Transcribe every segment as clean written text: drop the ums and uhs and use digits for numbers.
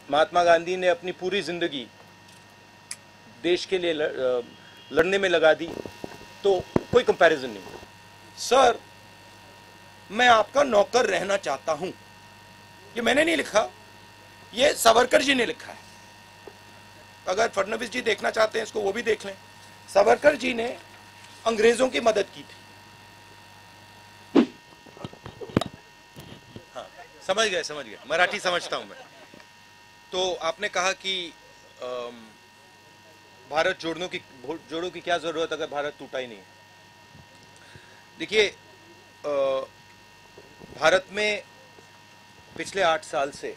महात्मा गांधी ने अपनी पूरी जिंदगी देश के लिए लड़ने में लगा दी, तो कोई कंपैरिजन नहीं। सर, मैं आपका नौकर रहना चाहता हूं, ये मैंने नहीं लिखा, ये सावरकर जी ने लिखा है। अगर फडणवीस जी देखना चाहते हैं इसको, वो भी देख लें। सावरकर जी ने अंग्रेजों की मदद की थी। हाँ, समझ गए, मराठी समझता हूं मैं। तो आपने कहा कि भारत जोड़ो की क्या जरूरत अगर भारत टूटा ही नहीं है। देखिए, भारत में पिछले 8 साल से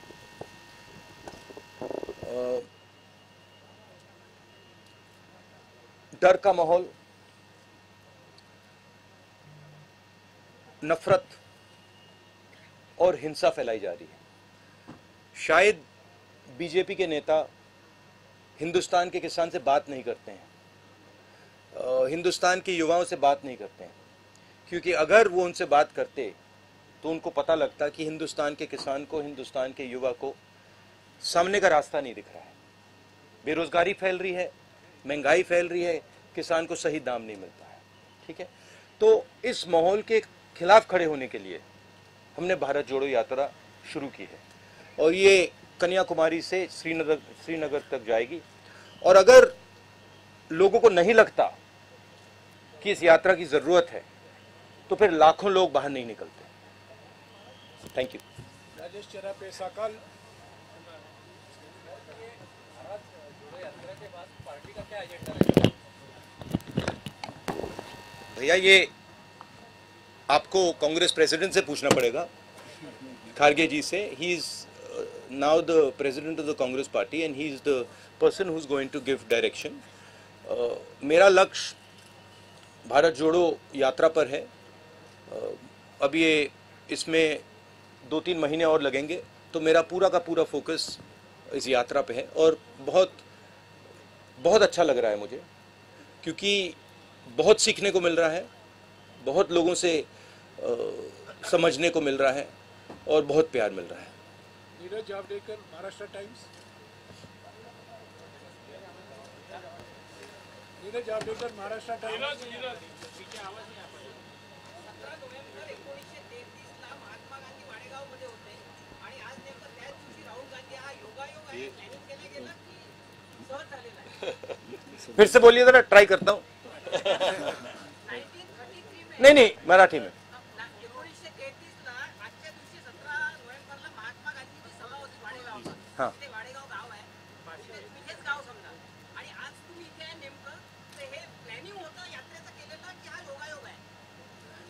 डर का माहौल, नफरत और हिंसा फैलाई जा रही है। शायद बीजेपी के नेता हिंदुस्तान के किसान से बात नहीं करते हैं, हिंदुस्तान के युवाओं से बात नहीं करते हैं, क्योंकि अगर वो उनसे बात करते तो उनको पता लगता कि हिंदुस्तान के किसान को, हिंदुस्तान के युवा को सामने का रास्ता नहीं दिख रहा है। बेरोजगारी फैल रही है, महंगाई फैल रही है, किसान को सही दाम नहीं मिलता है। ठीक है, तो इस माहौल के खिलाफ खड़े होने के लिए हमने भारत जोड़ो यात्रा शुरू की है, और ये कन्याकुमारी से श्रीनगर तक जाएगी। और अगर लोगों को नहीं लगता कि इस यात्रा की जरूरत है, तो फिर लाखों लोग बाहर नहीं निकलते। Thank you. राजेश चरापे साकल। भैया, ये आपको कांग्रेस प्रेसिडेंट से पूछना पड़ेगा, खारगे जी से। He is now the president of the Congress party and he is the person who is going to give direction. मेरा लक्ष्य भारत जोड़ो यात्रा पर है। अब ये इसमें 2-3 महीने और लगेंगे, तो मेरा पूरा का पूरा फोकस इस यात्रा पे है। और बहुत बहुत अच्छा लग रहा है मुझे, क्योंकि बहुत सीखने को मिल रहा है, बहुत लोगों से समझने को मिल रहा है और बहुत प्यार मिल रहा है। नीरज जावड़ेकर, महाराष्ट्र टाइम्स। नीरज जावड़ेकर, महाराष्ट्र टाइम्स। फिर से बोलिए जरा, ट्राई करता हूँ। नहीं, मराठी में। हाँ,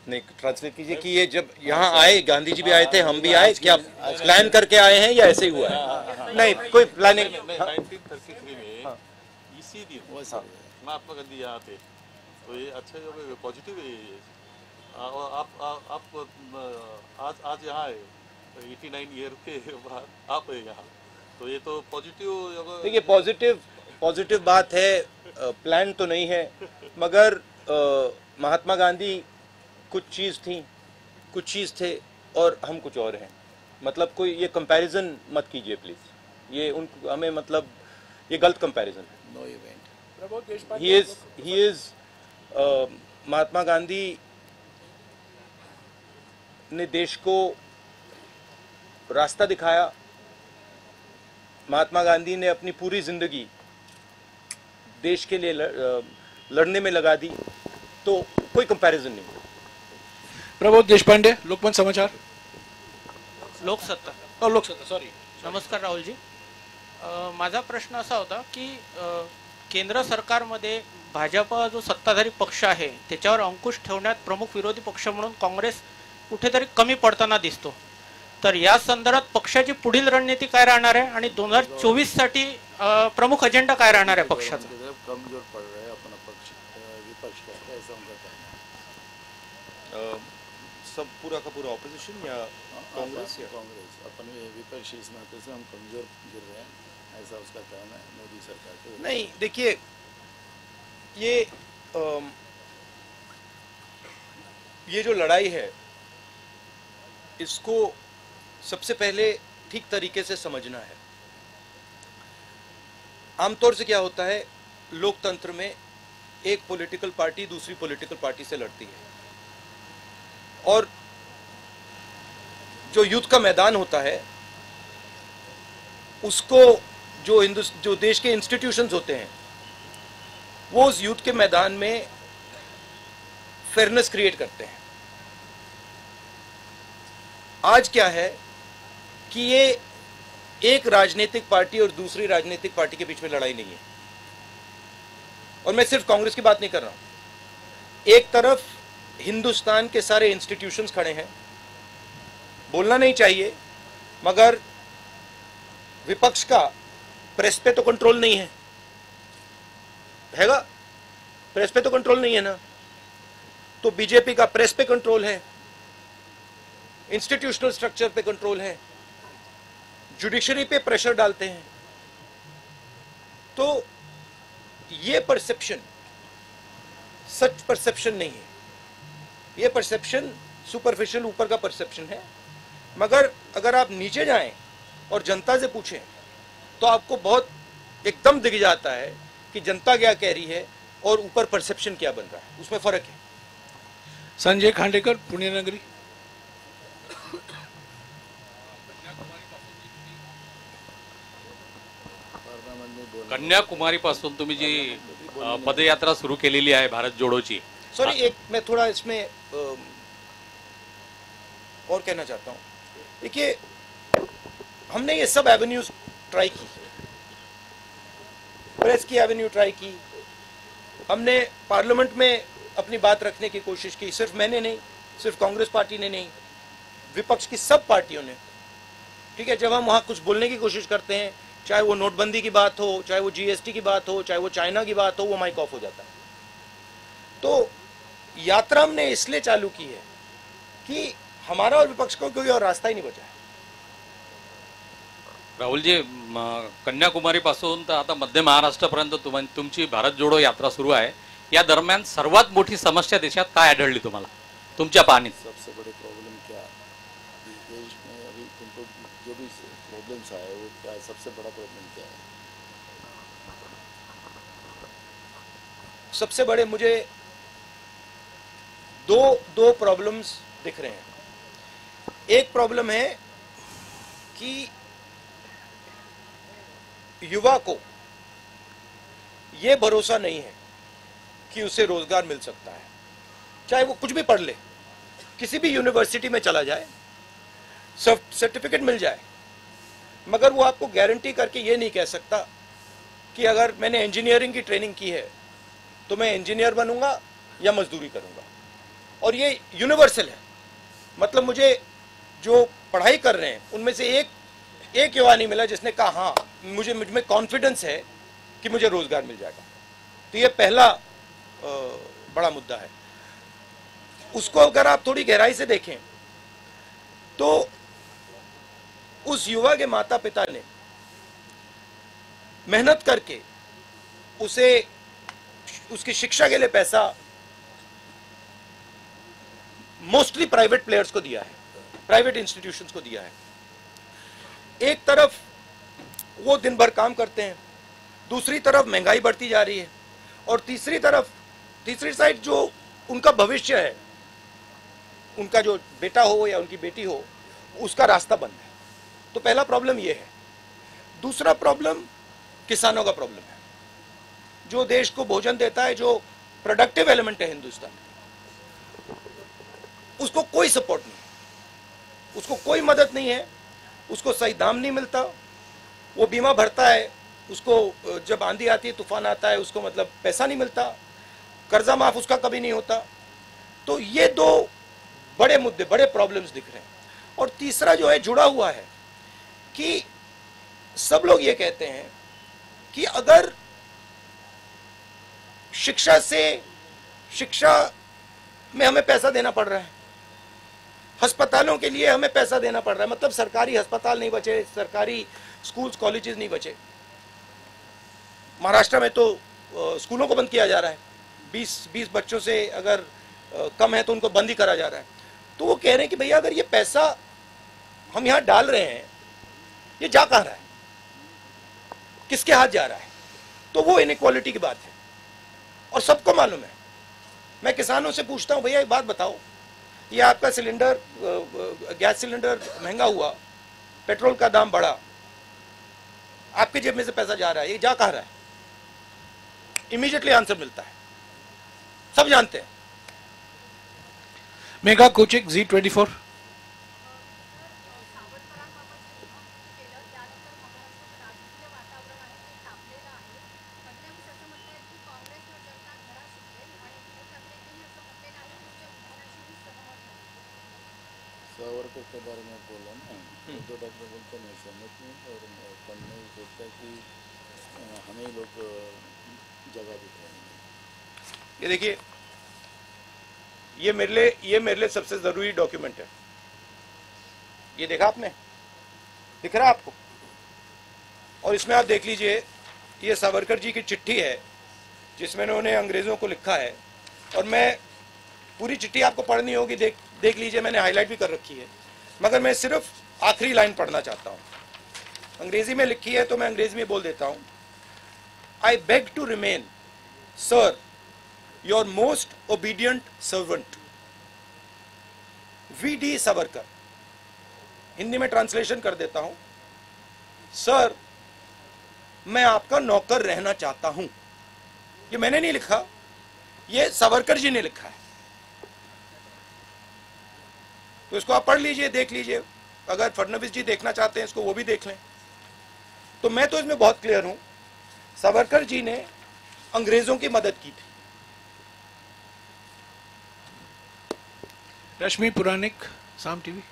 नहीं, ट्रांसलेट कीजिए कि ये जब यहाँ आए, गांधी जी भी आए थे, हम भी आए, क्या प्लान करके आए हैं या ऐसे ही हुआ है? नहीं, कोई प्लानिंग। 1933 में इसी दिन महात्मा गांधी यहाँ थे, तो ये अच्छा जो पॉजिटिव है ये। और आप आज यहाँ है 89 ईयर के बाद आप है यहाँ, तो ये तो पॉजिटिव। देखिए, पॉजिटिव बात है। प्लान तो नहीं है, मगर महात्मा गांधी कुछ चीज़ थे और हम कुछ और हैं। मतलब कोई ये कंपैरिजन मत कीजिए प्लीज, ये हमें मतलब ये गलत कंपैरिजन है। No event. He is Mahatma Gandhi ने देश को रास्ता दिखाया। महात्मा गांधी ने अपनी पूरी जिंदगी देश के लिए लड़ने में लगा दी, तो कोई कंपैरिजन नहीं। प्रबोध देशपांडे, लोकमत समाचार। लोकसत्ता, सॉरी। नमस्कार राहुलजी, माझा प्रश्न असा होता की केंद्र सरकारमध्ये भाजपा जो सत्ताधारी पक्ष आहे त्याच्यावर अंकुश ठेवण्यात प्रमुख विरोधी पक्ष म्हणून काँग्रेस कुठेतरी कमी पडताना दिसतो, तर या संदर्भात पक्षाची पुढील रणनीती काय राहणार आहे आणि 2024 साठी प्रमुख एजेंडा काय राहणार आहे पक्षाचा? कमजोर पड़ रहा है अपना पक्ष, विपक्ष का, ऐसा उनका कहना है। सब पूरा का पूरा ऑपोजिशन या कांग्रेस अपने विपक्ष इस नाते से हम कमजोर गिर रहे हैं, ऐसा उसका कहना है मोदी सरकार के। नहीं, देखिए, ये जो लड़ाई है, इसको सबसे पहले ठीक तरीके से समझना है। आमतौर से क्या होता है, लोकतंत्र में एक पॉलिटिकल पार्टी दूसरी पॉलिटिकल पार्टी से लड़ती है, और जो युद्ध का मैदान होता है उसको जो देश के इंस्टीट्यूशंस होते हैं वो उस युद्ध के मैदान में फेयरनेस क्रिएट करते हैं। आज क्या है कि ये एक राजनीतिक पार्टी और दूसरी राजनीतिक पार्टी के बीच में लड़ाई नहीं है, और मैं सिर्फ कांग्रेस की बात नहीं कर रहा हूं। एक तरफ हिंदुस्तान के सारे इंस्टीट्यूशंस खड़े हैं, बोलना नहीं चाहिए मगर विपक्ष का प्रेस पे तो कंट्रोल नहीं है, हैगा? प्रेस पे तो कंट्रोल नहीं है ना, तो बीजेपी का प्रेस पे कंट्रोल है, इंस्टीट्यूशनल स्ट्रक्चर पे कंट्रोल है, जुडिशरी पे प्रेशर डालते हैं। तो ये परसेप्शन सच परसेप्शन नहीं है, ये परसेप्शन सुपरफिशियल ऊपर का परसेप्शन है। मगर अगर आप नीचे जाएं और जनता से पूछें तो आपको बहुत एकदम दिख जाता है कि जनता क्या कह रही है और ऊपर परसेप्शन क्या बन रहा है, उसमें फर्क है। संजय खांडेकर, पुण्यनगरी। कन्याकुमारीपासून तुम्ही जी पदयात्रा सुरू केलेली आहे भारत जोडोची, सॉरी, एक मैं थोड़ा इसमें और कहना चाहता हूँ। देखिए, हमने ये सब एवेन्यूज ट्राई की, प्रेस की एवेन्यू ट्राई की, हमने पार्लियामेंट में अपनी बात रखने की कोशिश की, सिर्फ मैंने नहीं, सिर्फ कांग्रेस पार्टी ने नहीं, विपक्ष की सब पार्टियों ने। ठीक है, जब हम वहाँ कुछ बोलने की कोशिश करते हैं, चाहे वो नोटबंदी की बात हो, चाहे वो जीएसटी की बात हो, चाहे वो चाइना की बात हो, वो माइक ऑफ हो जाता है। तो यात्रा हमने इसलिए चालू की है कि हमारा और विपक्ष को कोई और रास्ता ही नहीं बचा है। राहुलजी, कन्याकुमारीपासून तर आता मध्य महाराष्ट्रापर्यंत तुमची भारत जोडो यात्रा सुरू आहे। या दरम्यान सर्वात मोठी समस्या देशात काय आढळली तुम्हाला तुमच्या पाहणीत? सबसे बड़े प्रॉब्लम क्या इस देश में अभी तुमको जो भी प्रॉब्लम्स आए वो क्या है, सबसे बड़ा प्रॉब्लम क्या है? सबसे बड़े मुझे दो प्रॉब्लम्स दिख रहे हैं। एक प्रॉब्लम है कि युवा को यह भरोसा नहीं है कि उसे रोजगार मिल सकता है, चाहे वो कुछ भी पढ़ ले, किसी भी यूनिवर्सिटी में चला जाए, सर्टिफिकेट मिल जाए, मगर वो आपको गारंटी करके ये नहीं कह सकता कि अगर मैंने इंजीनियरिंग की ट्रेनिंग की है तो मैं इंजीनियर बनूंगा या मजदूरी करूंगा। और ये यूनिवर्सल है, मतलब मुझे जो पढ़ाई कर रहे हैं उनमें से एक युवा नहीं मिला जिसने कहा हाँ मुझ में कॉन्फिडेंस है कि मुझे रोजगार मिल जाएगा। तो ये पहला बड़ा मुद्दा है। उसको अगर आप थोड़ी गहराई से देखें तो उस युवा के माता पिता ने मेहनत करके उसे उसकी शिक्षा के लिए पैसा मोस्टली प्राइवेट प्लेयर्स को दिया है, प्राइवेट इंस्टीट्यूशंस को दिया है। एक तरफ वो दिन भर काम करते हैं, दूसरी तरफ महंगाई बढ़ती जा रही है, और तीसरी साइड जो उनका भविष्य है, उनका जो बेटा हो या उनकी बेटी हो, उसका रास्ता बंद है। तो पहला प्रॉब्लम ये है। दूसरा प्रॉब्लम किसानों का प्रॉब्लम है, जो देश को भोजन देता है, जो प्रोडक्टिव एलिमेंट है हिंदुस्तान, उसको कोई सपोर्ट नहीं, उसको कोई मदद नहीं है, उसको सही दाम नहीं मिलता। वो बीमा भरता है, उसको जब आंधी आती है, तूफान आता है, उसको मतलब पैसा नहीं मिलता, कर्जा माफ उसका कभी नहीं होता। तो ये दो बड़े मुद्दे, बड़े प्रॉब्लम्स दिख रहे हैं। और तीसरा जो है जुड़ा हुआ है कि सब लोग ये कहते हैं कि अगर शिक्षा में हमें पैसा देना पड़ रहा है, अस्पतालों के लिए हमें पैसा देना पड़ रहा है, मतलब सरकारी अस्पताल नहीं बचे, सरकारी स्कूल्स कॉलेजेस नहीं बचे। महाराष्ट्र में तो स्कूलों को बंद किया जा रहा है, 20 बच्चों से अगर कम है तो उनको बंद ही करा जा रहा है। तो वो कह रहे हैं कि भैया अगर ये पैसा हम यहाँ डाल रहे हैं, ये जा कहाँ रहा है, किसके हाथ जा रहा है? तो वो इनइक्वालिटी की बात है और सबको मालूम है। मैं किसानों से पूछता हूं, भैया एक बात बताओ, ये आपका सिलेंडर गैस सिलेंडर महंगा हुआ, पेट्रोल का दाम बढ़ा, आपके जेब में से पैसा जा रहा है, ये जा कहाँ रहा है? इमीडिएटली आंसर मिलता है, सब जानते हैं। Mega कोचिक Z24। सावरकर के बारे में बोला ना, तो डॉक्टर बोलते मैं सहमत हूँ और पढ़ने सोचता है कि हमें ही लोग जगह दिखाएंगे। ये देखिए, ये मेरे लिए सबसे जरूरी डॉक्यूमेंट है। ये देखा आपने, दिख रहा आपको? और इसमें आप देख लीजिए, ये सावरकर जी की चिट्ठी है जिसमें उन्होंने अंग्रेजों को लिखा है। और मैं पूरी चिट्ठी आपको पढ़नी होगी, देख लीजिए, मैंने हाईलाइट भी कर रखी है, मगर मैं सिर्फ आखिरी लाइन पढ़ना चाहता हूं। अंग्रेजी में लिखी है तो मैं अंग्रेजी में बोल देता हूं। I beg to remain sir your most obedient servant V.D. Savarkar. Hindi में ट्रांसलेशन कर देता हूं, सर मैं आपका नौकर रहना चाहता हूं। ये मैंने नहीं लिखा, ये सावरकर जी ने लिखा है। तो इसको आप पढ़ लीजिए, देख लीजिए। अगर फडणवीस जी देखना चाहते हैं इसको, वो भी देख लें। तो मैं तो इसमें बहुत क्लियर हूं, सावरकर जी ने अंग्रेजों की मदद की थी। रश्मि पुराणिक, साम टीवी।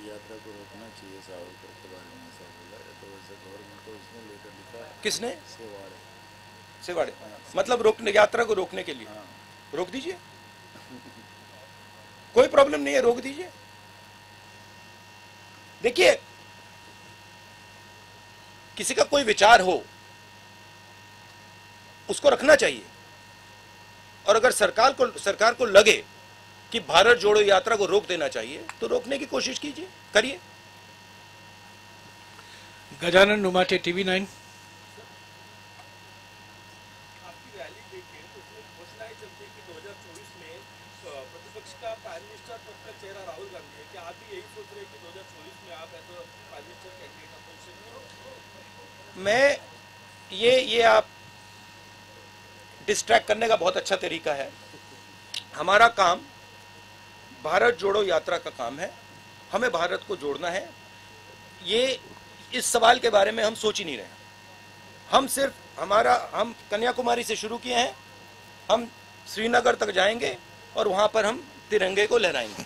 यात्रा को रोकना चाहिए, सावरकर के बारे में ऐसा बोला है, तो वैसे गवर्नमेंट को इसने लेटर लिखा है। किसने? सेवाड़े। मतलब रोकने, यात्रा को रोकने के लिए। रोक दीजिए, कोई प्रॉब्लम नहीं है, रोक दीजिए। देखिए, किसी का कोई विचार हो उसको रखना चाहिए, और अगर सरकार को लगे कि भारत जोड़ो यात्रा को रोक देना चाहिए तो रोकने की कोशिश कीजिए, करिए। गजानन नुमाटे, TV9। आपकी रैली देखें तो उसमें घोषणाएं चलती है कि 2024 में प्रतिपक्ष का प्राइम मिनिस्टर पद का चेहरा राहुल गांधी है। क्या आप भी यही सोच रहे हैं कि 2024 में आप as prime minister candidate opposition करो? मैं ये आप डिस्ट्रैक्ट करने का बहुत अच्छा तरीका है। हमारा काम भारत जोड़ो यात्रा का काम है, हमें भारत को जोड़ना है। ये इस सवाल के बारे में हम सोच ही नहीं रहे। हम सिर्फ हम कन्याकुमारी से शुरू किए हैं, हम श्रीनगर तक जाएंगे और वहां पर हम तिरंगे को लहराएंगे।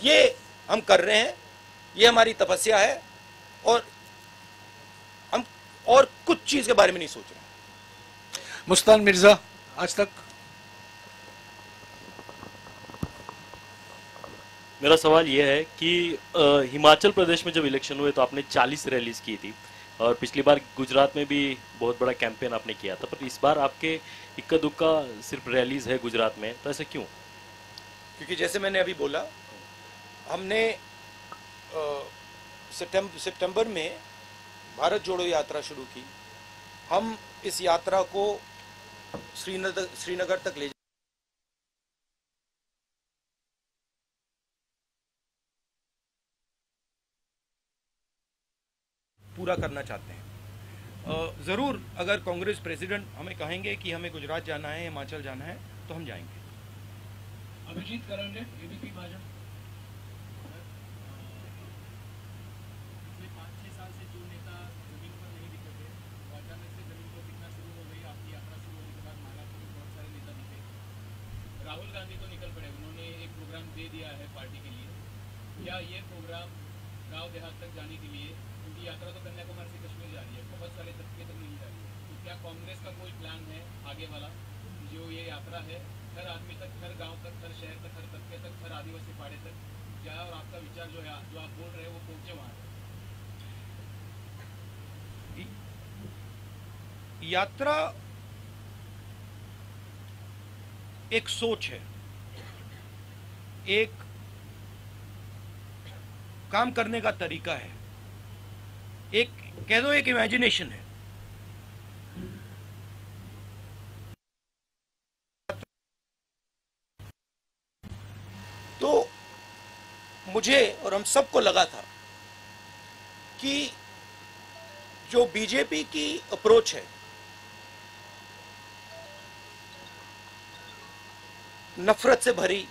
ये हम कर रहे हैं, ये हमारी तपस्या है, और हम और कुछ चीज के बारे में नहीं सोच रहे। मुस्तान मिर्जा, आज तक। मेरा सवाल यह है कि हिमाचल प्रदेश में जब इलेक्शन हुए तो आपने 40 रैलीज की थी, और पिछली बार गुजरात में भी बहुत बड़ा कैंपेन आपने किया था, पर इस बार आपके इक्का दुक्का सिर्फ रैलीज है गुजरात में, तो ऐसा क्यों? क्योंकि जैसे मैंने अभी बोला, हमने सितंबर में भारत जोड़ो यात्रा शुरू की। हम इस यात्रा को श्रीनगर तक ले पूरा करना चाहते हैं। ज़रूर अगर कांग्रेस प्रेसिडेंट हमें कहेंगे कि हमें गुजरात जाना है, हिमाचल जाना है, तो हम जाएंगे। अभिजीत करंडे, ABP भाजपा। राहुल गांधी तो निकल पड़े, उन्होंने एक प्रोग्राम दे दिया है पार्टी के लिए। क्या ये प्रोग्राम गांव देहात तक जाने के लिए, क्योंकि यात्रा तो कन्याकुमारी से कश्मीर जा रही है, बहुत सारे तबके तक नहीं जा रही है, तो क्या कांग्रेस का कोई प्लान है आगे वाला, जो ये यात्रा है हर आदमी तक, हर गांव तक, हर शहर तक, हर तबके तक, हर आदिवासी पाड़े तक जाए, और आपका विचार जो है, जो आप बोल रहे हैं, वो पहुंचे वहां? यात्रा एक सोच है, एक काम करने का तरीका है, एक कह दो एक इमेजिनेशन है। तो मुझे और हम सबको लगा था कि जो बीजेपी की अप्रोच है, नफरत से भरी,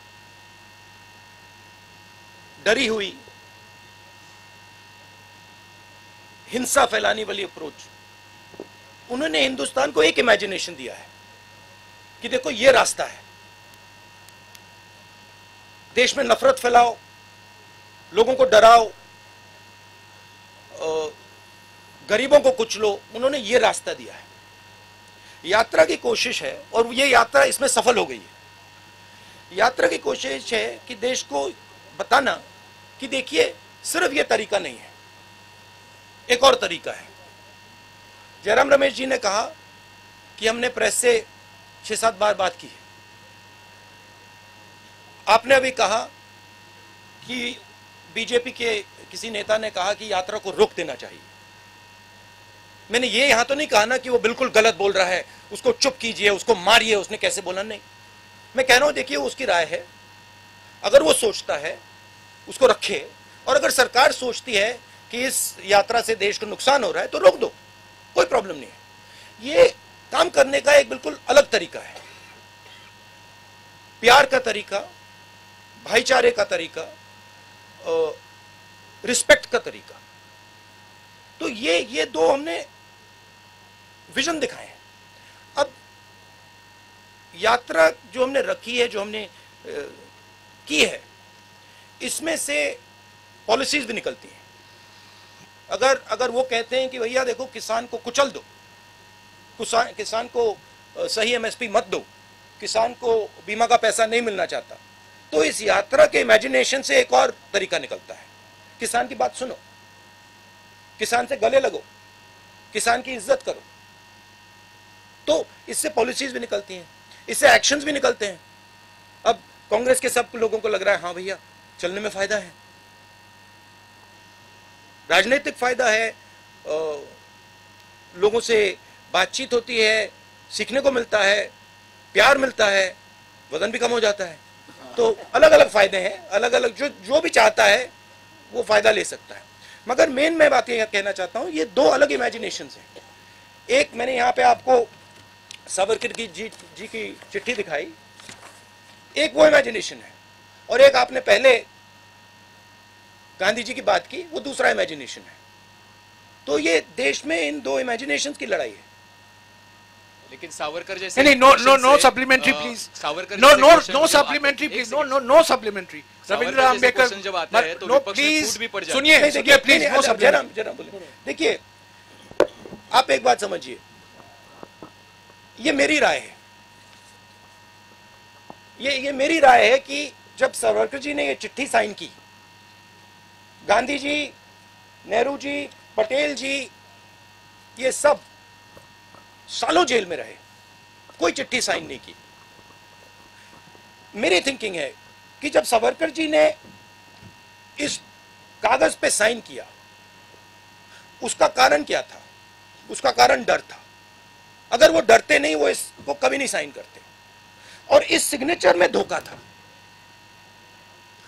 डरी हुई, हिंसा फैलाने वाली अप्रोच, उन्होंने हिंदुस्तान को एक इमेजिनेशन दिया है कि देखो ये रास्ता है, देश में नफरत फैलाओ, लोगों को डराओ, गरीबों को कुचलो, उन्होंने ये रास्ता दिया है। यात्रा की कोशिश है और ये यात्रा इसमें सफल हो गई है। यात्रा की कोशिश है कि देश को बताना कि देखिए सिर्फ ये तरीका नहीं है, एक और तरीका है। जयराम रमेश जी ने कहा कि हमने प्रेस से 6-7 बार बात की है। आपने अभी कहा कि बीजेपी के किसी नेता ने कहा कि यात्रा को रोक देना चाहिए। मैंने ये यहां तो नहीं कहा ना कि वो बिल्कुल गलत बोल रहा है, उसको चुप कीजिए, उसको मारिए, उसने कैसे बोला, नहीं। मैं कह रहा हूं देखिए वो उसकी राय है, अगर वो सोचता है उसको रखे, और अगर सरकार सोचती है कि इस यात्रा से देश को नुकसान हो रहा है तो रोक दो, कोई प्रॉब्लम नहीं है। ये काम करने का एक बिल्कुल अलग तरीका है, प्यार का तरीका, भाईचारे का तरीका, रिस्पेक्ट का तरीका। तो ये दो हमने विजन दिखाए हैं। अब यात्रा जो हमने रखी है, जो हमने की है, इसमें से पॉलिसीज भी निकलती हैं। अगर वो कहते हैं कि भैया देखो किसान को कुचल दो, किसान को सही एमएसपी मत दो, किसान को बीमा का पैसा नहीं मिलना चाहता, तो इस यात्रा के इमेजिनेशन से एक और तरीका निकलता है। किसान की बात सुनो, किसान से गले लगो, किसान की इज्जत करो। तो इससे पॉलिसीज भी निकलती हैं, इससे एक्शंस भी निकलते हैं। अब कांग्रेस के सब लोगों को लग रहा है हाँ भैया चलने में फायदा है, राजनीतिक फायदा है, लोगों से बातचीत होती है, सीखने को मिलता है, प्यार मिलता है, वजन भी कम हो जाता है। तो अलग अलग फायदे हैं, अलग अलग जो भी चाहता है वो फायदा ले सकता है। मगर मेन मैं बात ये कहना चाहता हूं, ये दो अलग इमेजिनेशंस हैं। एक मैंने यहां पे आपको सावरकर जी की चिट्ठी दिखाई, एक वो इमेजिनेशन है, और एक आपने पहले गांधी जी की बात की, वो दूसरा इमेजिनेशन है। तो ये देश में इन दो इमेजिनेशंस की लड़ाई है। लेकिन सावरकर जैसे नहीं, no supplementary please, Savarkar no supplementary please, no supplementary. Ravindra Ambedkar जब आता है तो नो प्लीज सुनिए प्लीज, नो सप्लीमेंटरी। जरा बोले, देखिए आप एक बात समझिए, ये मेरी राय है, ये मेरी राय है कि जब सावरकर जी ने ये चिट्ठी साइन की, गांधी जी, नेहरू जी, पटेल जी, ये सब सालों जेल में रहे, कोई चिट्ठी साइन नहीं की। मेरी थिंकिंग है कि जब सावरकर जी ने इस कागज पे साइन किया, उसका कारण क्या था? उसका कारण डर था। अगर वो डरते नहीं, वो इसको कभी नहीं साइन करते। और इस सिग्नेचर में धोखा था।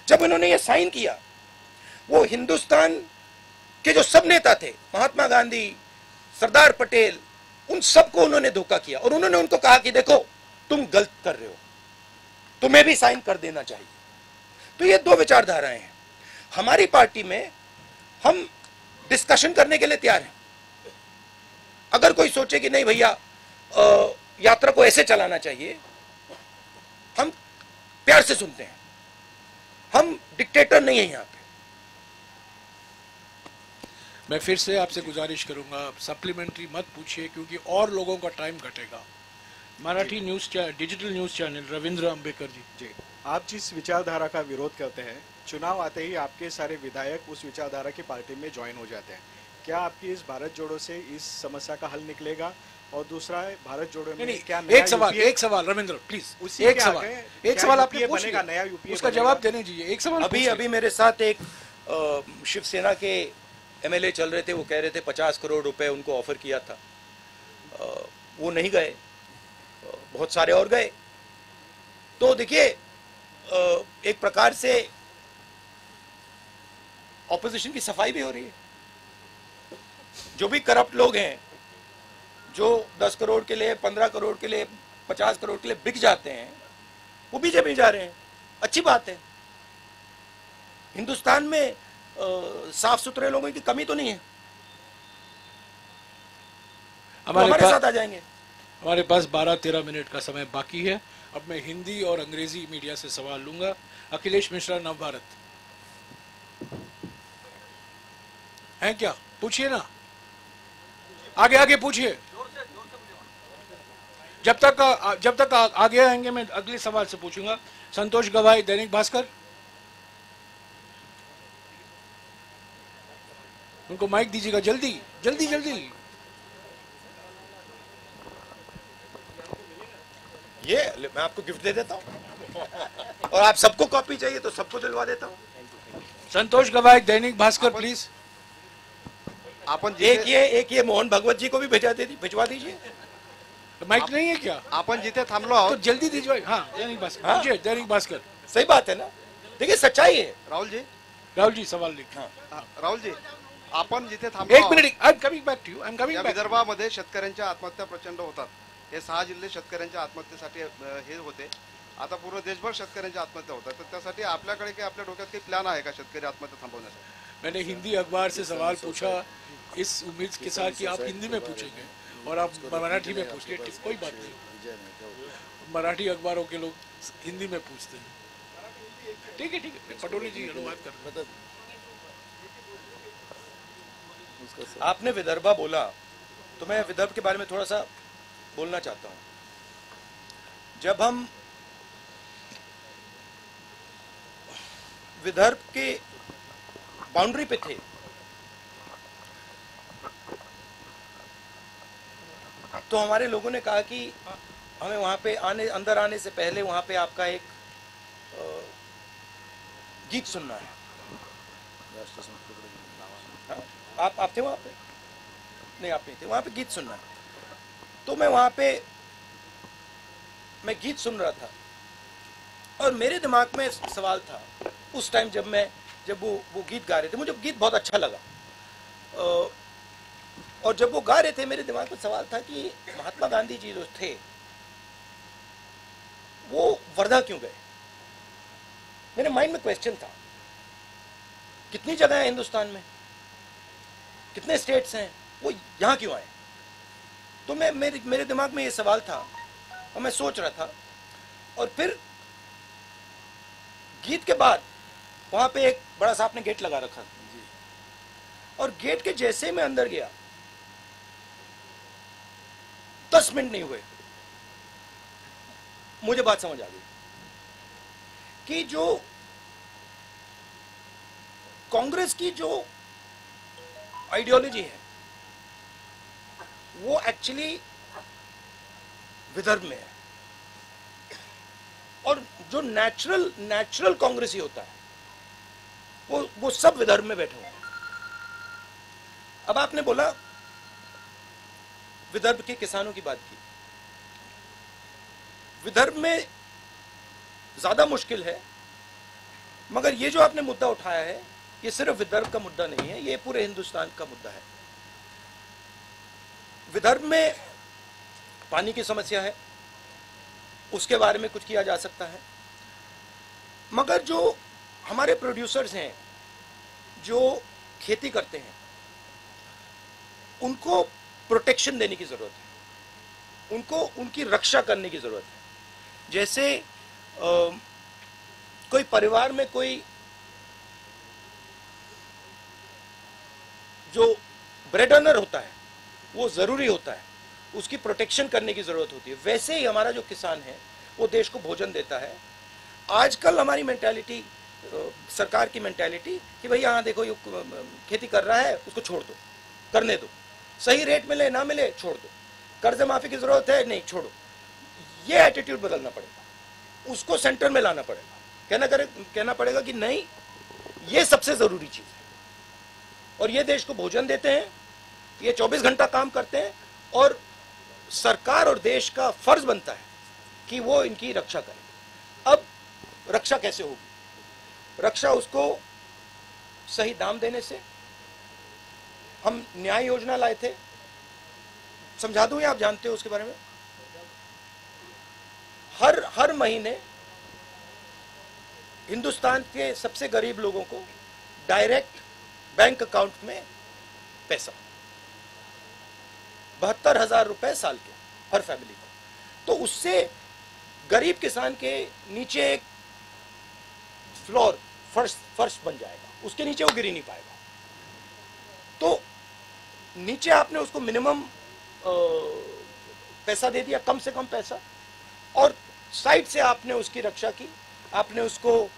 जब उन्होंने ये साइन किया, वो हिंदुस्तान के जो सब नेता थे, महात्मा गांधी, सरदार पटेल, उन सबको उन्होंने धोखा किया, और उन्होंने उनको कहा कि देखो तुम गलत कर रहे हो, तुम्हें भी साइन कर देना चाहिए। तो ये दो विचारधाराएं हैं। हमारी पार्टी में हम डिस्कशन करने के लिए तैयार हैं। अगर कोई सोचे कि नहीं भैया यात्रा को ऐसे चलाना चाहिए, हम प्यार से सुनते हैं, हम डिक्टेटर नहीं है यहां पे। मैं फिर से आपसे गुजारिश करूंगा, सप्लीमेंट्री मत पूछिए, क्योंकि और लोगों का टाइम घटेगा। Marathi news digital news channel, Ravindra Ambekar ji. आप जिस विचारधारा का विरोध करते हैं, चुनाव आते ही आपके सारे विधायक उस विचारधारा की पार्टी में ज्वाइन हो जाते हैं। क्या आपकी इस भारत जोड़ो से इस समस्या का हल निकलेगा? और दूसरा है भारत जोड़ो में नहीं, क्या एक सवाल रविंद्र प्लीज, एक सवाल आपने पूछ लिया, नया यूपीए उसका जवाब देने दीजिए। एक सवाल अभी मेरे साथ एक शिवसेना के एमएलए चल रहे थे, वो कह रहे थे 50 करोड़ रुपए उनको ऑफर किया था, वो नहीं गए, बहुत सारे और गए। तो देखिए एक प्रकार से ऑपोजिशन की सफाई भी हो रही है। जो भी करप्ट लोग हैं, जो 10 करोड़ के लिए, 15 करोड़ के लिए, 50 करोड़ के लिए बिक जाते हैं, वो बीजेपी जा रहे हैं। अच्छी बात है। हिंदुस्तान में साफ सुथरे लोगों की कमी तो नहीं है, हमारे साथ आ जाएंगे। हमारे पास 12-13 मिनट का समय बाकी है। अब मैं हिंदी और अंग्रेजी मीडिया से सवाल लूंगा। अखिलेश मिश्रा, नवभारत हैं क्या? पूछिए ना, आगे आगे पूछिए। जब तक आगे आएंगे मैं अगले सवाल से पूछूंगा। संतोष गवाई, दैनिक भास्कर, उनको माइक दीजिएगा, जल्दी जल्दी जल्दी। ये मैं आपको गिफ्ट दे देता हूं, और आप सबको कॉपी चाहिए तो सबको दिलवा देता हूं। संतोष गवाई, दैनिक भास्कर, प्लीज। एक ये मोहन भगवत जी को भी भिजवा दीजिए। माइक नहीं है क्या? आपण जिथे थांबलो आहोत तो जल्दी दीजिए। हाँ, दैनिक भास्कर। हाँ? दैनिक भास्कर, सही बात है ना। देखिए सच्चाई है। राहुल जी सवाल लिख। राहुल जी, आपण जिथे थांबलो, एक minute, I am coming back to you, I am coming back. विदर्भामध्ये शेतकऱ्यांच्या आत्महत्या प्रचंड होतात। हे 6 जिल्हे शेतकऱ्यांच्या आत्महत्येसाठी हे होते। आता पूर्ण देशभर शेतकऱ्यांच्या आत्महत्या होतात, तर त्यासाठी आपल्याकडे काही आपल्या डोक्यात काही प्लान आहे का शेतकरी आत्महत्या थांबवण्यासाठी? मैंने हिंदी अखबार से सवाल पूछा इस उम्मीद के साथ कि आप हिंदी में पूछेंगे और आप मराठी में पूछ लिए, कोई बात नहीं। मराठी अखबारों के लोग हिंदी में पूछते हैं। ठीक है, पटोले जी अनुवाद कर। आपने विदर्भा बोला तो मैं विदर्भ के बारे में थोड़ा सा बोलना चाहता हूं। जब हम विदर्भ के बाउंड्री पे थे, तो हमारे लोगों ने कहा कि हमें वहां पे अंदर आने से पहले वहां पे आपका एक गीत सुनना है। आप थे वहां पे? नहीं, आप नहीं थे। वहां पे गीत सुनना है। तो मैं वहां पे गीत सुन रहा था और मेरे दिमाग में सवाल था उस टाइम जब वो गीत गा रहे थे। मुझे गीत बहुत अच्छा लगा, और जब वो गा रहे थे मेरे दिमाग में सवाल था कि महात्मा गांधी जी जो थे वो वर्धा क्यों गए। मेरे माइंड में क्वेश्चन था, कितनी जगह है हिंदुस्तान में, कितने स्टेट्स हैं, वो यहाँ क्यों आए। तो मेरे दिमाग में ये सवाल था और मैं सोच रहा था। और फिर गीत के बाद वहां पे एक बड़ा सा आपने गेट लगा रखा, और गेट के जैसे मैं अंदर गया 10 मिनट नहीं हुए मुझे बात समझ आ गई कि जो कांग्रेस की जो आइडियोलॉजी है वो एक्चुअली विदर्भ में है, और जो नेचुरल कांग्रेसी होता है वो सब विदर्भ में बैठे हुए हैं। अब आपने बोला विदर्भ के किसानों की बात की। विदर्भ में ज्यादा मुश्किल है, मगर ये जो आपने मुद्दा उठाया है ये सिर्फ विदर्भ का मुद्दा नहीं है, ये पूरे हिंदुस्तान का मुद्दा है। विदर्भ में पानी की समस्या है, उसके बारे में कुछ किया जा सकता है, मगर जो हमारे प्रोड्यूसर्स हैं जो खेती करते हैं उनको प्रोटेक्शन देने की जरूरत है, उनको उनकी रक्षा करने की जरूरत है। जैसे कोई परिवार में कोई जो ब्रेड अर्नर होता है वो जरूरी होता है, उसकी प्रोटेक्शन करने की जरूरत होती है। वैसे ही हमारा जो किसान है वो देश को भोजन देता है। आजकल हमारी मेंटालिटी, सरकार की मेंटालिटी कि भाई यहाँ देखो ये खेती कर रहा है उसको छोड़ दो, करने दो, सही रेट मिले ना मिले छोड़ दो, कर्ज माफी की जरूरत है नहीं छोड़ो, ये एटीट्यूड बदलना पड़ेगा, उसको सेंटर में लाना पड़ेगा, कहना पड़ेगा कि नहीं ये सबसे जरूरी चीज है और ये देश को भोजन देते हैं, ये 24 घंटा काम करते हैं और सरकार और देश का फर्ज बनता है कि वो इनकी रक्षा करे। अब रक्षा कैसे होगी? रक्षा उसको सही दाम देने से। हम न्याय योजना लाए थे, समझा दूं या आप जानते हो उसके बारे में? हर महीने हिंदुस्तान के सबसे गरीब लोगों को डायरेक्ट बैंक अकाउंट में पैसा, 72,000 रुपए साल के हर फैमिली को। तो उससे गरीब किसान के नीचे एक फ्लोर फर्श बन जाएगा, उसके नीचे वो गिर ही नहीं पाएगा। तो नीचे आपने उसको मिनिमम पैसा दे दिया, कम से कम पैसा, और साइड से आपने उसकी रक्षा की। आपने उसको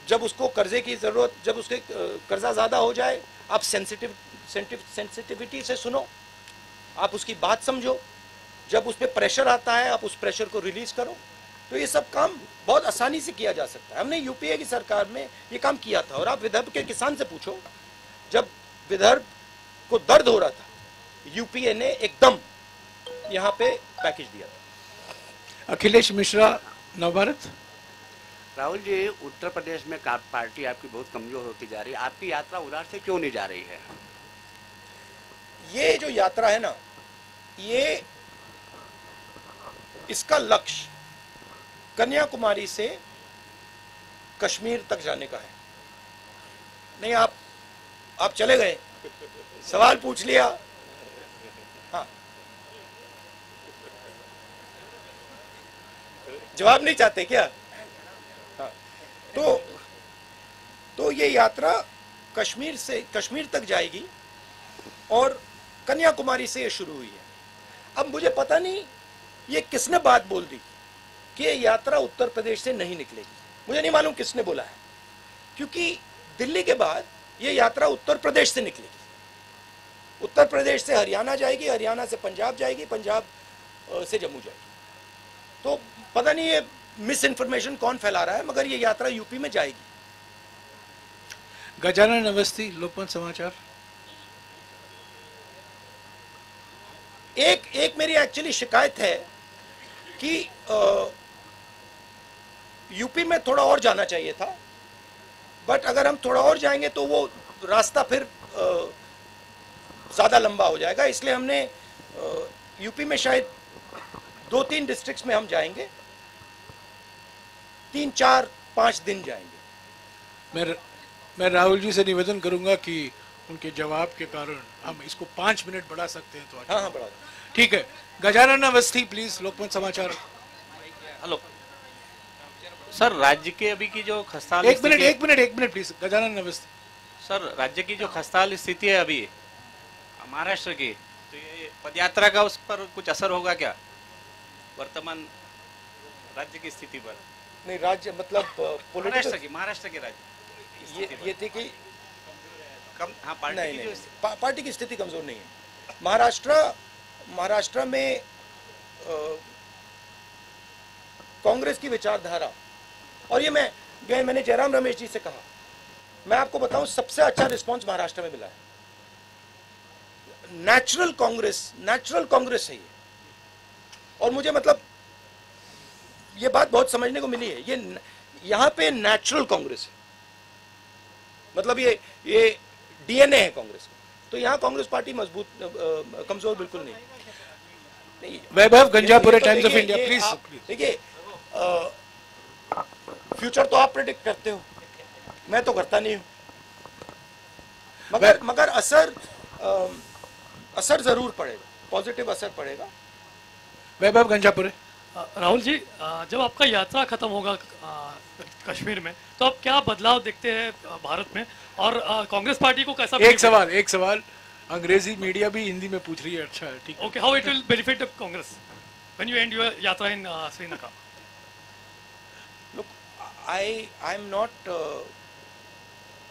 जब उसको कर्जे की जरूरत, जब उसके कर्जा ज्यादा हो जाए, आप सेंसिटिविटी से सुनो, आप उसकी बात समझो, जब उस पर प्रेशर आता है आप उस प्रेशर को रिलीज करो। तो ये सब काम बहुत आसानी से किया जा सकता है। हमने यूपीए की सरकार में ये काम किया था। और आप विदर्भ के किसान से पूछो, जब विदर्भ को दर्द हो रहा था, यूपीए ने एकदम यहाँ पे पैकेज दिया था। अखिलेश मिश्रा, नवभारत। राहुल जी, उत्तर प्रदेश में पार्टी आपकी बहुत कमजोर होती जा रही है, आपकी यात्रा उधर से क्यों नहीं जा रही है? ये जो यात्रा है ना, ये इसका लक्ष्य कन्याकुमारी से कश्मीर तक जाने का है। नहीं, आप चले गए, सवाल पूछ लिया। हाँ, जवाब नहीं चाहते क्या? हाँ, तो ये यात्रा कश्मीर तक जाएगी और कन्याकुमारी से ये शुरू हुई है। अब मुझे पता नहीं ये किसने बात बोल दी कि ये यात्रा उत्तर प्रदेश से नहीं निकलेगी। मुझे नहीं मालूम किसने बोला है, क्योंकि दिल्ली के बाद ये यात्रा उत्तर प्रदेश से निकलेगी। उत्तर प्रदेश से हरियाणा जाएगी, हरियाणा से पंजाब जाएगी, पंजाब से जम्मू जाएगी। तो पता नहीं ये मिस इन्फॉर्मेशन कौन फैला रहा है, मगर ये यात्रा यूपी में जाएगी। गजानन अवस्थी, लोकमत समाचार। एक मेरी एक्चुअली शिकायत है कि यूपी में थोड़ा और जाना चाहिए था, बट अगर हम थोड़ा और जाएंगे तो वो रास्ता फिर ज़्यादा लंबा हो जाएगा। इसलिए हमने यूपी में शायद 2-3 डिस्ट्रिक्ट्स में हम जाएंगे, 3, 4, 5 दिन जाएंगे। मैं राहुल जी से निवेदन करूंगा कि उनके जवाब के कारण हम इसको 5 मिनट बढ़ा सकते हैं तो अच्छा। हाँ, बढ़ा। ठीक है, गजानन अवस्थी प्लीज, लोकमत समाचार। हेलो सर, राज्य के अभी की जो खस्ताहाल, एक minute please, Gajanan Awasthi. Sir, राज्य की जो खस्ताहाल स्थिति है अभी महाराष्ट्र की, तो ये पदयात्रा का उस पर कुछ असर होगा क्या वर्तमान राज्य की स्थिति पर? नहीं, राज्य मतलब महाराष्ट्र के राज्य ये थी कि हाँ, पार्टी की स्थिति कमजोर नहीं है। महाराष्ट्र में कांग्रेस की विचारधारा, और ये मैंने जयराम रमेश जी से कहा, मैं आपको बताऊं सबसे अच्छा रिस्पांस महाराष्ट्र में मिला है। नेचुरल कांग्रेस है ये। और मुझे मतलब ये बात बहुत समझने को मिली है, ये यहाँ पे नेचुरल कांग्रेस है, मतलब ये डीएनए है कांग्रेस का। तो यहाँ कांग्रेस पार्टी मजबूत, कमजोर बिल्कुल नहीं। वैभव गंजापुरे, टाइम्स ऑफ इंडिया प्लीज। देखिए, फ्यूचर तो आप प्रेडिक्ट करते हो, मैं तो करता नहीं हूं, मगर असर जरूर पड़ेगा, पॉजिटिव असर पड़ेगा। वैभव गंजापुरे। राहुल जी, जब आपका यात्रा खत्म होगा कश्मीर में, तो आप क्या बदलाव देखते हैं भारत में, और कांग्रेस पार्टी को कैसा? एक सवाल अंग्रेजी मीडिया भी हिंदी में पूछ रही है। अच्छा, ठीक है। Okay, how it will benefit Congress when you and your यात्रा इन Srinagar? Look, I am not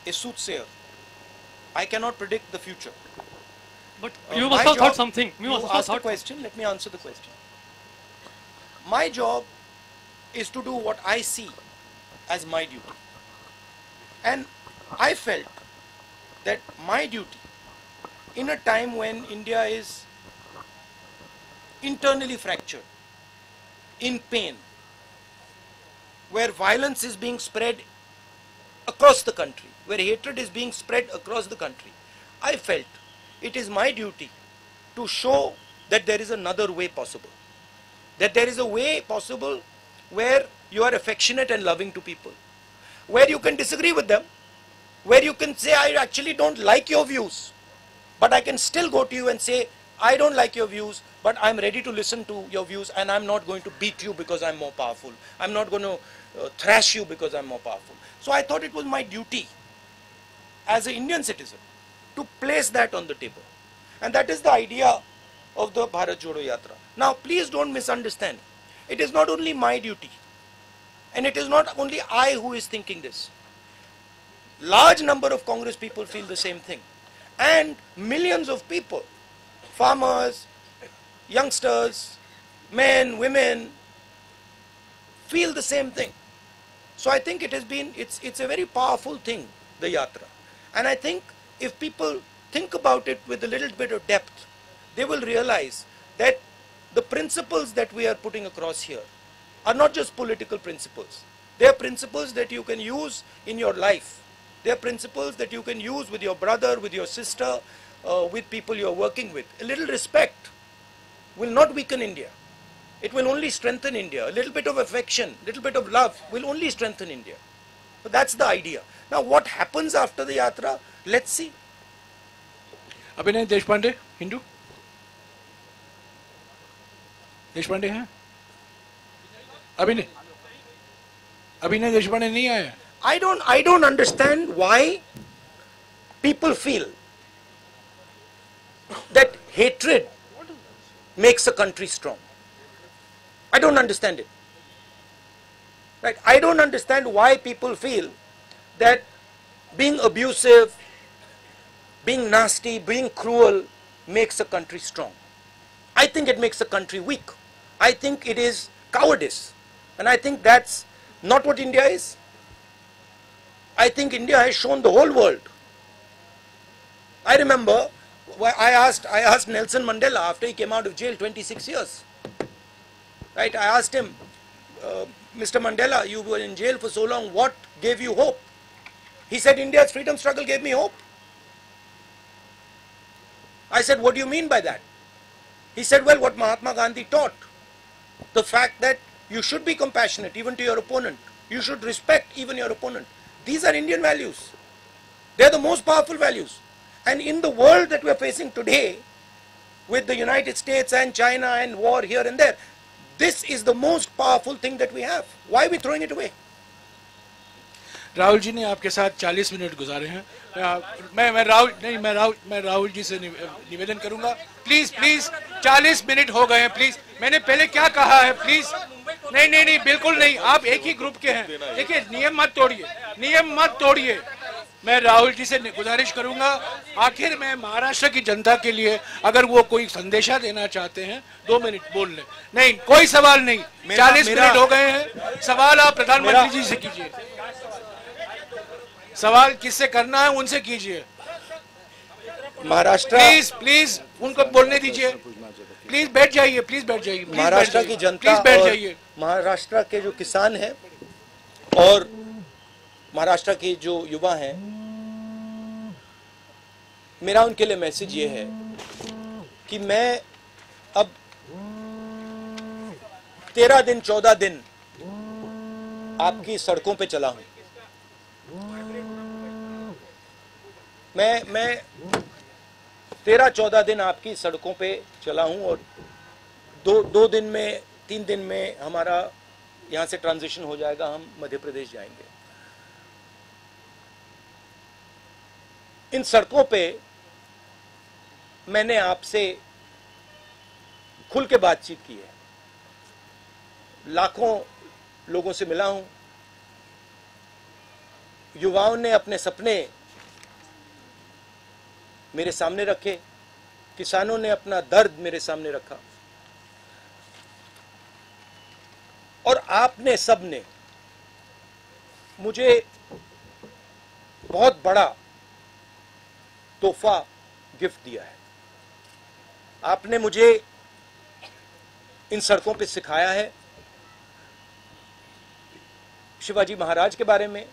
a soothsayer. I cannot predict the future. But you must have thought something. You must You have asked a thought. question. Let me answer the question. My job is to do what I see as my duty, and I felt that my duty, in a time when India is internally fractured, in pain, where violence is being spread across the country, where hatred is being spread across the country, I felt it is my duty to show that there is another way possible. That there is a way possible where you are affectionate and loving to people, where you can disagree with them, where you can say, I actually don't like your views, but I can still go to you and say, I don't like your views, but I'm ready to listen to your views, and I'm not going to beat you because I'm more powerful. I'm not going to thrash you because I'm more powerful. So I thought it was my duty as an Indian citizen to place that on the table. And that is the idea of the Bharat Jodo Yatra. Now, please don't misunderstand. It is not only my duty, and it is not only I who is thinking this. Large number of Congress people feel the same thing. And millions of people, farmers, youngsters, men, women, feel the same thing. So I think it's a very powerful thing, the Yatra. And I think if people think about it with a little bit of depth, they will realize that the principles that we are putting across here are not just political principles. They are principles that you can use in your life. They are principles that you can use with your brother, with your sister, with people you are working with. A little respect will not weaken India. It will only strengthen India. A little bit of affection, a little bit of love will only strengthen India. So that's the idea. Now what happens after the Yatra? Let's see. अभिनय देशपांडे, हिंदू देशपांडे हैं? अभिनय देशपांडे नहीं आया? I don't understand why people feel that hatred makes a country strong. I don't understand it. Right? I don't understand why people feel that being abusive, being nasty, being cruel makes a country strong. I think it makes a country weak. I think it is cowardice. And I think that's not what India is. I think India has shown the whole world. I remember I asked Nelson Mandela after he came out of jail 26 years. Right? I asked him, Mr. Mandela, you were in jail for so long, what gave you hope? He said, India's freedom struggle gave me hope. I said, what do you mean by that? He said, well, what Mahatma Gandhi taught. The fact that you should be compassionate even to your opponent. You should respect even your opponent. These are Indian values. They are the most powerful values. And in the world that we are facing today, with the United States and China and war here and there, this is the most powerful thing that we have. Why are we throwing it away? Rahul ji ने आपके साथ 40 minute गुजारे हैं। मैं राहुल जी से निवेदन करूंगा, please 40 minute हो गए हैं, प्लीज। मैंने पहले क्या कहा है, प्लीज। नहीं, बिल्कुल नहीं, आप एक ही ग्रुप के हैं। देखिए, नियम मत तोड़िए। मैं राहुल जी से गुजारिश करूंगा, आखिर में महाराष्ट्र की जनता के लिए अगर वो कोई संदेशा देना चाहते हैं, 2 मिनट बोल लें। नहीं, कोई सवाल नहीं, 40 मिनट हो गए हैं। सवाल आप प्रधानमंत्री जी से कीजिए। सवाल किससे करना है उनसे कीजिए। महाराष्ट्र, प्लीज उनको बोलने दीजिए। प्लीज बैठ जाइए। महाराष्ट्र की जनता और महाराष्ट्र के जो किसान हैं और महाराष्ट्र के जो युवा हैं, मेरा उनके लिए मैसेज ये है कि मैं अब 13 दिन 14 दिन आपकी सड़कों पे चला हूं। मैं 13-14 दिन आपकी सड़कों पे चला हूं और 2 दिन में 3 दिन में हमारा यहां से ट्रांजिशन हो जाएगा, हम मध्य प्रदेश जाएंगे। इन सड़कों पे मैंने आपसे खुल के बातचीत की है, लाखों लोगों से मिला हूं। युवाओं ने अपने सपने मेरे सामने रखे, किसानों ने अपना दर्द मेरे सामने रखा और आपने सबने मुझे बहुत बड़ा तोहफा गिफ्ट दिया है। आपने मुझे इन सड़कों पे सिखाया है, शिवाजी महाराज के बारे में,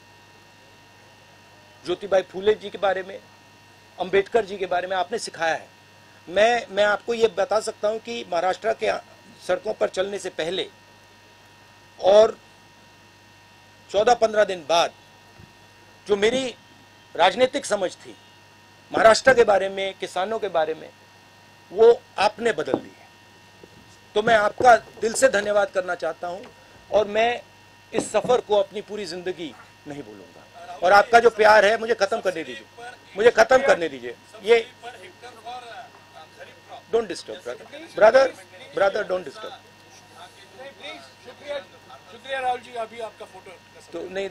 ज्योतिबाई फूले जी के बारे में, अंबेडकर जी के बारे में आपने सिखाया है। मैं आपको ये बता सकता हूं कि महाराष्ट्र के सड़कों पर चलने से पहले और 14-15 दिन बाद जो मेरी राजनीतिक समझ थी महाराष्ट्र के बारे में, किसानों के बारे में, वो आपने बदल दी है। तो मैं आपका दिल से धन्यवाद करना चाहता हूं और मैं इस सफर को अपनी पूरी जिंदगी नहीं भूलूंगा। और आपका जो प्यार है मुझे खत्म करने दीजिए, मुझे खत्म करने दीजिए। ये don't disturb brother don't disturb. शुक्रिया राहुल जी, अभी आपका फोटो तो नहीं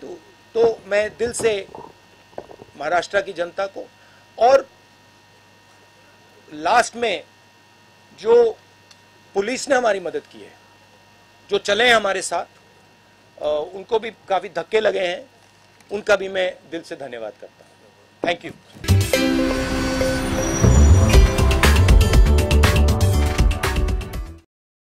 तो मैं दिल से महाराष्ट्र की जनता को और लास्ट में जो पुलिस ने हमारी मदद की है, जो चले हैं हमारे साथ, उनको भी काफी धक्के लगे हैं, उनका भी मैं दिल से धन्यवाद करता हूं। Thank you.